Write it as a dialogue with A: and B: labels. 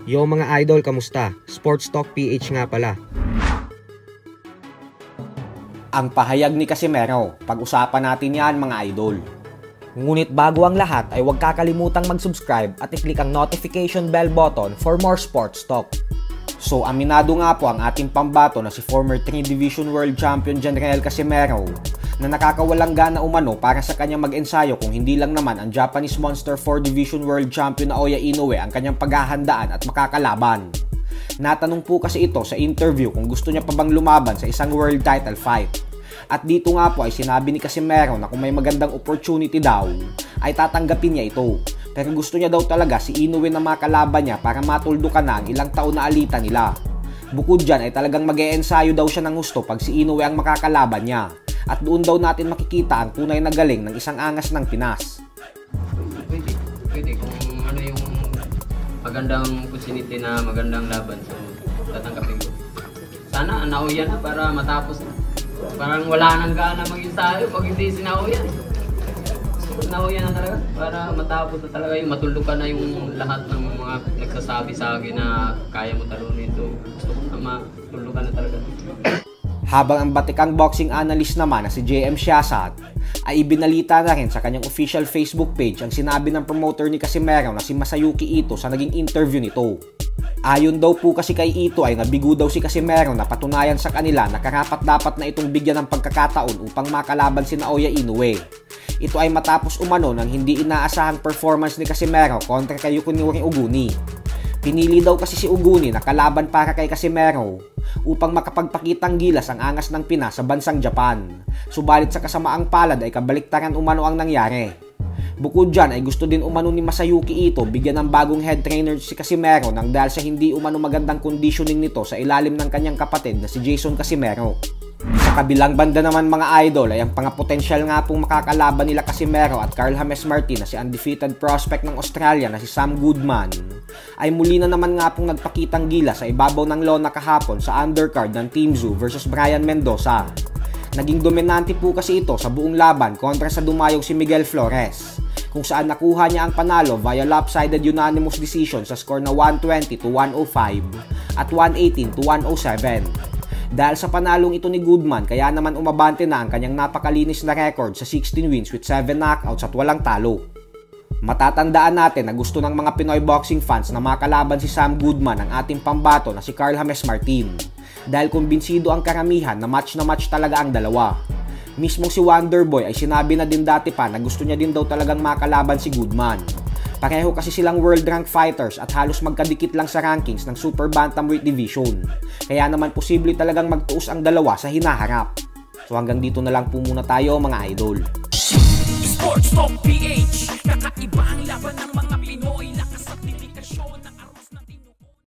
A: Yo mga idol, kamusta? Sports Talk PH nga pala.
B: Ang pahayag ni Casimero, pag-usapan natin yan mga idol. Ngunit bago ang lahat ay huwag kakalimutang mag-subscribe at i-click ang notification bell button for more sports talk. So aminado nga po ang ating pambato na si former 3 Division World Champion Janrael Casimero na nakakawalang gana umano para sa kanyang mag-ensayo kung hindi lang naman ang Japanese Monster 4 Division World Champion Naoya Inoue ang kanyang paghahandaan at makakalaban. Natanong po kasi ito sa interview kung gusto niya pa bang lumaban sa isang world title fight. At dito nga po ay sinabi ni Casimero na kung may magandang opportunity daw ay tatanggapin niya ito. Pero gusto niya daw talaga si Inoue na makalaban niya para matuldukan na ang ilang taon na alitan nila. Bukod dyan ay talagang mag-e-ensayo daw siya ng gusto pag si Inoue ang makakalaban niya. At doon daw natin makikita ang tunay na galing ng isang angas ng Pinas.
C: Pwede kung ano yung magandang opportunity na magandang laban, so tatanggapin ko. Sana Naoya na para matapos na. Parang wala nang gana mag-ensayo pag hindi si Naoya. Naoya na talaga para matapos na talaga yung matuldukan na yung lahat ng mga nagsasabi sa akin na kaya mo talunin ito. Gusto ko na matuldukan na talaga.
B: Habang ang batikang boxing analyst naman na si JM Siasat ay ibinalita na rin sa kanyang official Facebook page ang sinabi ng promoter ni Casimero na si Masayuki Ito sa naging interview nito. Ayon daw po kasi kay Ito ay nabigo daw si Casimero na patunayan sa kanila na karapat-dapat na itong bigyan ng pagkakataon upang makalaban si Naoya Inoue. Ito ay matapos umano ng hindi inaasahang performance ni Casimero kontra kay Yukinobu Oguni. Pinili daw kasi si Oguni na kalaban para kay Casimero upang makapagpakitang gilas ang angas ng Pinas sa bansang Japan. Subalit sa kasamaang palad ay kabaliktaran umano ang nangyari. Bukod dyan ay gusto din umano ni Masayuki Ito bigyan ng bagong head trainer si Casimero nang dahil sa hindi umano magandang conditioning nito sa ilalim ng kanyang kapatid na si Jason Casimero. Sa kabilang banda naman mga idol ay ang potensyal nga pong makakalaban nila Casimero at Carl James Martin na si undefeated prospect ng Australia na si Sam Goodman ay muli na naman nga pong nagpakitang gila sa ibabaw ng lona kahapon sa undercard ng Team Zoo versus Brian Mendoza. Naging dominante po kasi ito sa buong laban kontra sa dumayong si Miguel Flores, kung saan nakuha niya ang panalo via lopsided unanimous decision sa score na 120-105 at 118-107. Dahil sa panalong ito ni Goodman, kaya naman umabante na ang kanyang napakalinis na record sa 16 wins with 7 knockouts at walang talo. Matatandaan natin na gusto ng mga Pinoy boxing fans na makalaban si Sam Goodman ang ating pambato na si Carl James Martin. Dahil kumbinsido ang karamihan na match talaga ang dalawa. Mismong si Wonderboy ay sinabi na din dati pa na gusto niya din daw talagang makalaban si Goodman. Pareho kasi silang world rank fighters at halos magkadikit lang sa rankings ng super bantamweight division. Kaya naman posible talagang magtuos ang dalawa sa hinaharap. So hanggang dito na lang po muna tayo mga idol.
D: Sports Talk PH, kakaiba.